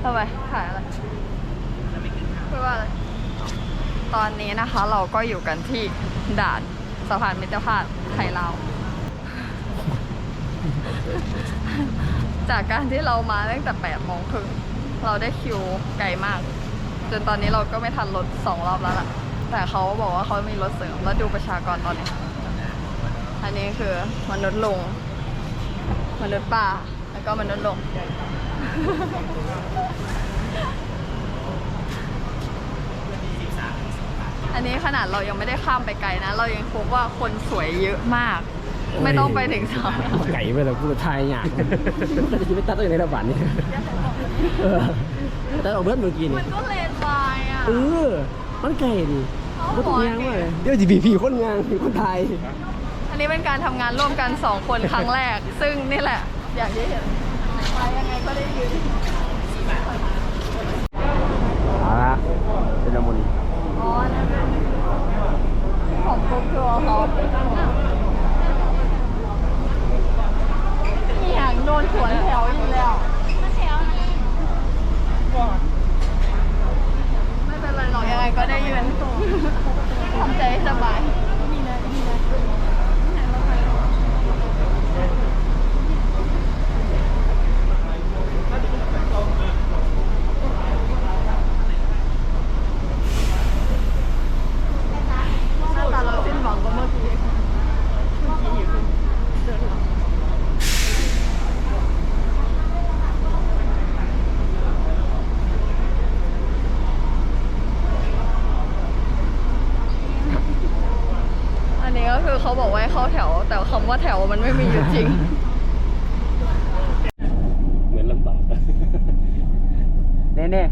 ทำไมถ่ายอะไรพูดว่าอะไรตอนนี้นะคะเราก็อยู่กันที่ด่านสะพานมิตรภาพไทยลาว จากการที่เรามาตั้งแต่8:30เราได้คิวไกลมากจนตอนนี้เราก็ไม่ทันรถ2 รอบแล้วล่ะแต่เขาบอกว่าเขามีรถเสริมแล้วดูประชากรตอนนี้อันนี้คือมนุษย์ลุงมนุษย์ป้าแล้วก็มนุษย์ลุง อันนี้ขนาดเรายังไม่ได้ข้ามไปไกลนะเรายังพบว่าคนสวยเยอะมากไม่ต้องไปถึงสอง ไก่ไปแล้วกูทายหยาบมันจะไปตัดตัวในระบาดนี่ตัดออกเบิร์ดเมื่อกี้นี่ มันก็เลนบายอ่ะ มันไก่ดิก็ตรงยางเลยเดี๋ยวจีบีพีคนงานคนไทย อันนี้เป็นการทำงานร่วมกัน2 คนครั้งแรก ซึ่งนี่แหละอย่างที่เห็นไปยังไงก็ได้ยืน เอาละเป็นละมุน อ๋อนั่นเป็นของกรุ๊ปทัวร์เขามีอย่างโดนสวนแถวอยู่แล้วไม่เป็นไรหรอกยังไงก็ได้ยืนทำใจให้สบายหน้าตาเราสิ้นหวังกว่าเมื่อกี้อันนี้ก็คือเขาบอกว่าให้เข้าแถว แต่คำว่าแถวมันไม่มีอยู่จริง เหมือนลำบากเน่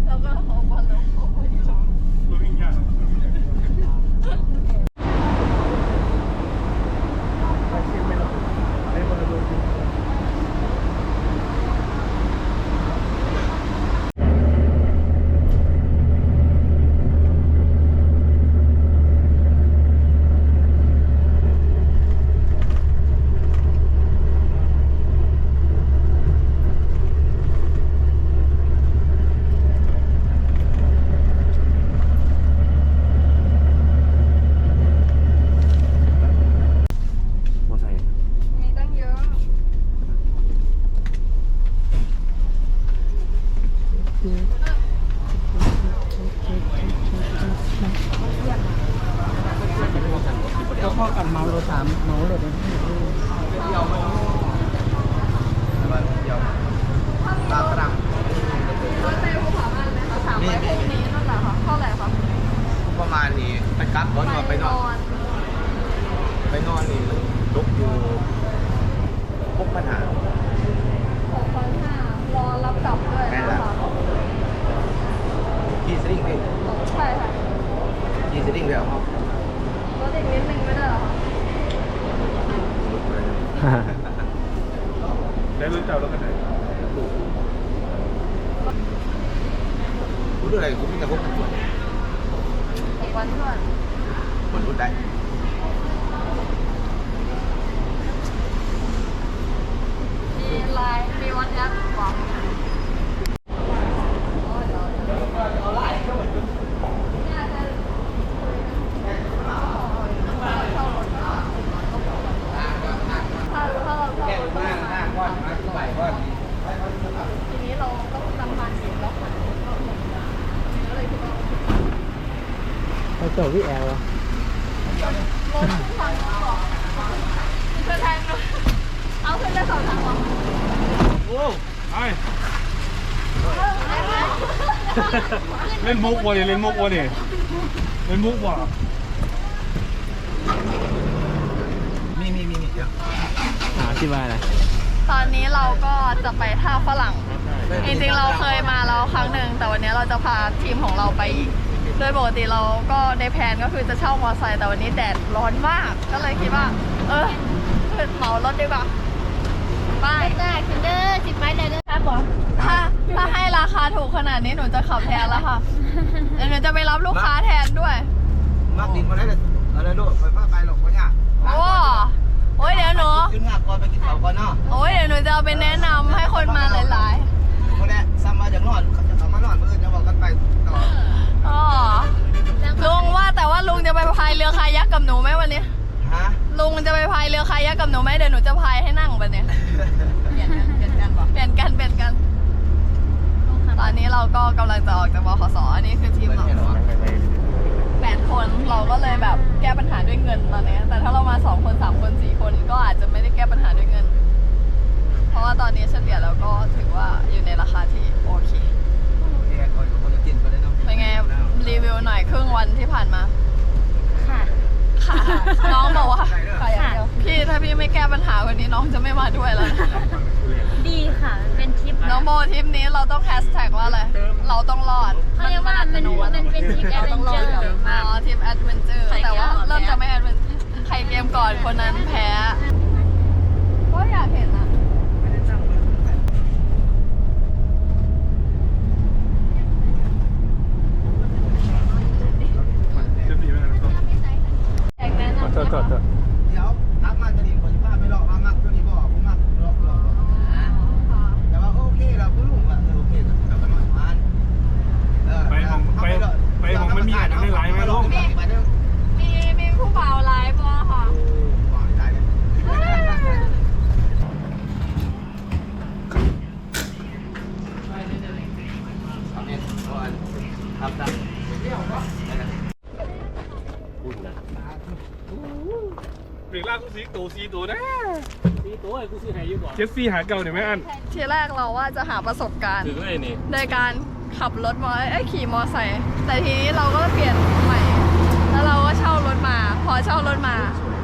แล้วก็ขอบอลแล้วขอบอลสองมอไซค์ มีตั้งเยอะ เจ้าพ่อกันเมาโล3เมาโลด ตาตรัง รถเต้ภูผาม่านไหมคะถามไว้พวกนี้นั่นแหละค่ะเท่าไหร่คะ ประมาณนี้ไปกลับรถมาไปนอนนี่ลุกอยู่พกปัญหา 6,500รอรับกลับด้วยนะคะ ขี่สลิงดิ ใช่ค่ะ ขี่สลิงเดียว รถอีกนิดนึงไม่ได้เหรอคะ ได้รู้เจ้าแล้วกันไหนรู้อะไรกูมีแต่พกคน วันเพื่อน คนรู้ได้ มีไลน์มีวอทแอปบอกทีนี้เราต้องนำมันอยู่แล้วค่ะก็เลยคิดว่า ไปเจอพี่แอล รถขึ้นทางนู้นบอกขึ้นทางนู้นเอาขึ้นได้2 ทางเหรอ โอ้ไอเล่นมุกวะเนี่ยเล่นมุกวะเนี่ยเล่นมุกวะ มีเดี๋ยว ที่บ้านอะไร ตอนนี้เราก็จะไปท่าฝรั่ง จริงๆเราเคยมาแล้วครั้งหนึ่งแต่วันนี้เราจะพาทีมของเราไปอีกโดยปกติเราก็ในแผนก็คือจะเช่ามอเตอร์ไซค์แต่วันนี้แดดร้อนมาก ก็เลยคิดว่า เหมารถดีกว่าไป ได้คุณเด้อ10 ไม้เลยเด้อครับผม ถ้าให้ราคาถูกขนาดนี้หนูจะขับแทนแล้วค่ะเดี๋ยวหนูจะไปรับลูกค้าแทนด้วย มากดินมาได้เลยอะไรลูกไปผ้าไปหรอกวะเนี่ย โอ้ยเดี๋ยวหนู ขึ้นหน้าก่อน ไปกินข้าวก่อนเนาะ โอ้ยเดี๋ยวหนูจะเอาไปแนะนำให้คนมาหลาย คนนี้ซ้ำมาจากนอนเขาจะเอามานอนเพื่อนจะบอกกันไปต่อ ๆอ๋อลุงว่าแต่ว่าลุงจะไปพายเรือคายักกับหนูไหมวันนี้ ฮะ ลุงจะไปพายเรือคายักกับหนูไหมเดี๋ยวหนูจะพายให้นั่งวันนี้เปลี่ยนกันตอนนี้เราก็กำลังจะออกจากบขสอันนี้คือทีมเรา8 คนเราก็เลยแบบแก้ปัญหาด้วยเงินตอนนี้แต่ถ้าเรามา2 คน 3 คน 4 คนก็อาจจะไม่ได้แก้ปัญหาด้วยเงิน เพราะว่าตอนนี้เฉลี่ยแล้วก็ถือว่าอยู่ในราคาที่โอเคเป็นไงรีวิวหน่อยครึ่งวันที่ผ่านมา ค่ะ ค่ะน้องบอกว่าพี่ถ้าพี่ไม่แก้ปัญหาวันนี้น้องจะไม่มาด้วยแล้วนะ ดีค่ะ เป็นทริป น้องโบทริปนี้เราต้องแฮชแท็กว่าอะไรเราต้องรอด เขาเรียกว่าเป็นทริปแอดเวนเจอร์ อ๋อทริปแอดเวนเจอร์แต่ว่าเริ่มจะไม่แอดเวนเจอร์ใครเกมก่อนคนนั้นแพ้ก็อยากเห็นอะอยากแนะนำ จอด เดี๋ยวทักมาจะดีคนที่บ้านไม่หลอกมามักตัวนี้บอกผมมักหลอกแต่ว่าโอเคเราผู้ลุงว่าโอเคเราไปนอนบ้าน ไปของมันมีอาจจะได้หลายไหมลูก มีผู้บ่าวไลฟ์บ่ค่ะเบรกล่างกูสีตัวนะกูซื้อให้อยู่บ่เจสซี่หาเก่าเนี่ยไหมอัน ทีแรกเราว่าจะหาประสบการณ์ ถือไอ้นี่ โดยการขับรถขี่มอไซค์แต่ทีนี้เราก็เปลี่ยนใหม่ แล้วเราก็เช่ารถมา พอเช่ารถมา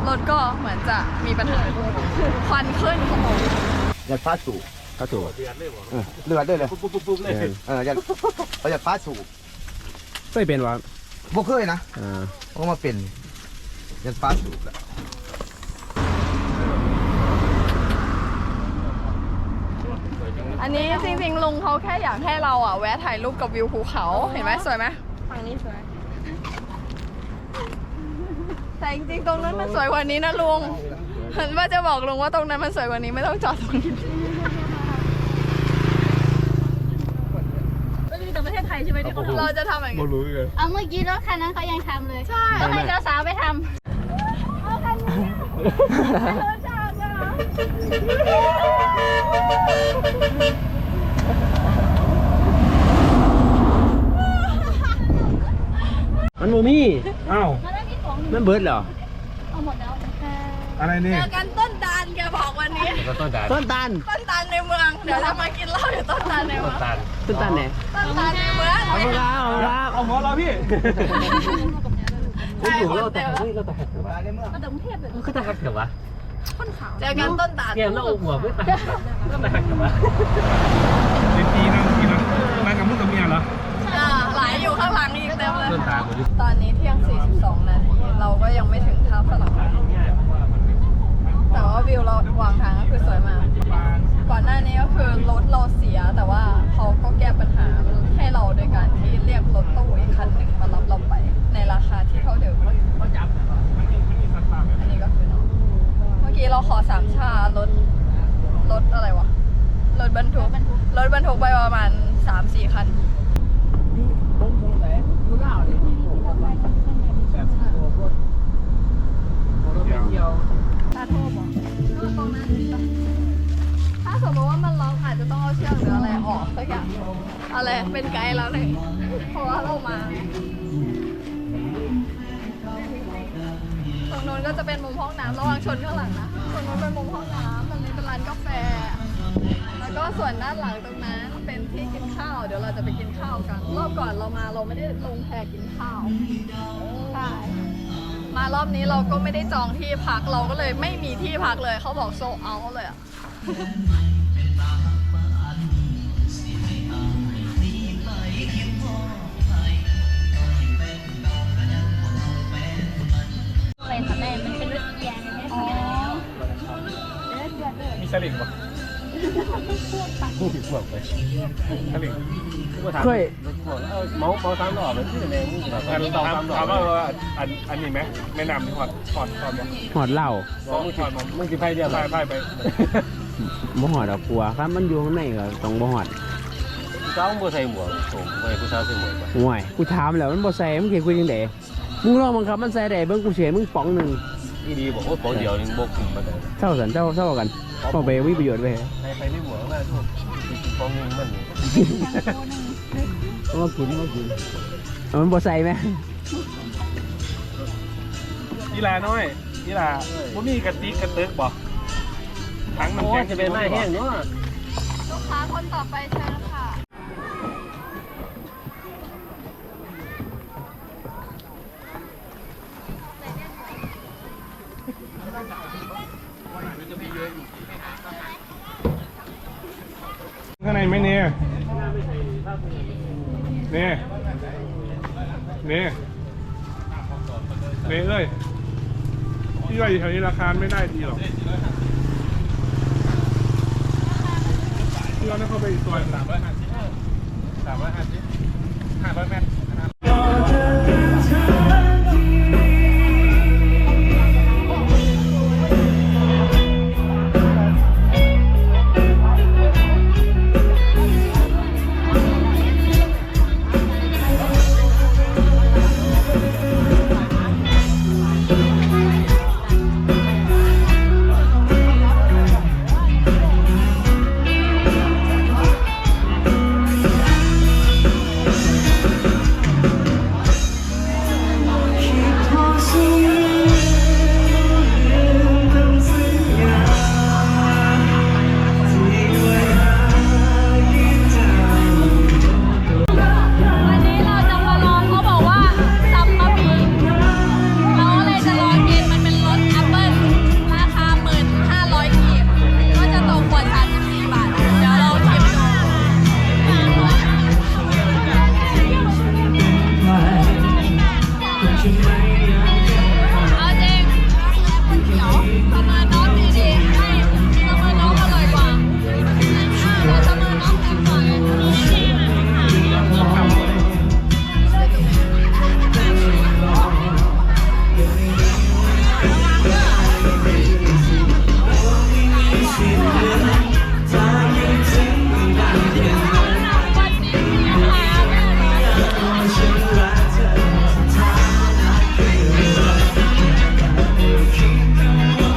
รถก็เหมือนจะมีปัญหาควันขึ้นของผม ยัดฟ้าสูบ เข้าสู่ เดือดเลยบ่ เลือดด้วยเลย ปุ๊บเลย ยัดเขายัดฟ้าสูบ เคยเป็นวะ บ่เคยนะ อ่า เขามาเป็นยัดฟ้าสูบแหละ อันนี้จริงๆลุงเขาแค่อยากให้เราแวะถ่ายรูปกับวิวภูเขาเห็นไหมสวยไหมฝั่งนี้สวยแต่จริงๆตรงนั้นมันสวยกว่านี้นะลุงเห็นว่าจะบอกลุงว่าตรงนั้นมันสวยกว่านี้ไม่ต้องจอดตรงนี้ ก็คือแต่ประเทศไทยใช่ไหมที่เขาทำ เราจะทำอย่าง บ่ นี้ รู้เลย เอาเมื่อกี้รถคันนั้นเขายังทำเลย ใช่ ต้องให้เจ้าสาวไปทำเอาคันนี้รถจักรอ่ะ มันโมมี่ อ้าว มาแล้วมีของ มันเบิร์ดเหรอ เอาหมดแล้วค่ะ อะไรนี่ เจอกันต้นตาลแกบอกวันนี้ ต้นตาล ต้นตาลในเมืองเดี๋ยวจะมากินเหล้าอยู่ต้นตาลในเมือง ต้นตาลไหน ต้นตาลในเมือง เอามาครับ เอาหัวเราพี่ ผมอยู่เราแต่เฮ้ยเราแต่ มาจากกรุงเทพเลย ก็แต่หักเถอะวะ เจอกันต้นตาล เกมเราหัวไม่ต่างก็แต่หักเถอะวะ เป็นปีนั่งมากับมึงกับเมียเหรอ หลายอยู่ข้างหลังอีกเต็มเลย เดินตามมาดิ ตอนนี้เที่ยง 42 นาที เราก็ยังไม่ถึงท่าฝรั่งแต่ว่าวิวเราวางทางก็คือสวยมาก ก่อนหน้านี้ก็คือรถเราเสีย แต่ว่าเขาก็แก้ปัญหาให้เราโดยการที่เรียกรถตู้อีกคันหนึ่งมารับเราไป ในราคาที่เท่าเดิม อันนี้ก็คือน้องเมื่อกี้เราขอ3 ชารถอะไรวะ รถบรรทุกไปประมาณ 3-4 คัน ถ้าสมมติว่ามันล็อกอาจจะต้องเอาเชือกหรืออะไรออกสักอย่างอะไรเป็นไกด์แล้วเลยเพราะว่าเรามาตรงนู้นก็จะเป็นมุมห้องน้ำระวังชนข้างหลังนะตรงนู้นเป็นมุมห้องน้ำตรงนี้เป็นร้านกาแฟแล้วก็ส่วนด้านหลังตรงนั้นเป็นที่กินข้าวเดี๋ยวเราจะไปกินข้าวกันรอบก่อนเรามาเราไม่ได้ลงแพกินข้าวใช่มารอบนี้เราก็ไม่ได้จองที่พักเราก็เลยไม่มีที่พักเลยเขาบอกโซเอาเลยอะ อะไรคะแม่มันเป็นรถยาง อ๋อ มีสลิงป่ะ มึงติดห่วงไปทะเล เคย เมา3 รอบมันที่ไหนมึงแบบถามว่าอันนี้ไหมแม่น้ำที่หอดเนี่ย หอดเหล้า มึงสิไปเดียวไป บ่หอดดอกกลัวครับมันอยู่ข้างในก็ต้องบ่หอด เจ้าบ่ใส่หมวกผมไม่กูเช้าใส่หมวก ห่วยกูถามแล้วมันบ่ใส่มึงเห็นกูยังไงมึงลองบังคับมันใส่ได้เบิ่งกูเสียมึงป๋องหนึ่ง นี่ดีบอกว่าปองเดียวนึงบกขึ้นมาได้ เท่ากันเท่ากันพอไปวิประโยชน์ไป ไปไม่หมวกมาทุกปองนึงมัน มากินมันบ่ใส่ไหม กีฬาน้อยกีฬาบ่มีกระติกกระตึกบ่ถังน้ำแข็งจะเป็นไม้แห้งเนาะ ลูกค้าคนต่อไปเชิญค่ะ ข้างในไหมเนี่ยเนี่ยเอ้ยที่ว่าอยู่แถวนี้ราคาไม่ได้ดีหรอกที่เราได้เข้าไปอีกตัว350 500 เมตรวันนี้เราจะมาลองเขาบอกว่าซัมมาบีเราก็เลยจะลองกินมันเป็นรสแอปเปิ้ลราคา 1,500 กีบก็จะตกขวด34 บาท เดี๋ยวเราชิมดูเอาจริงคนเขียว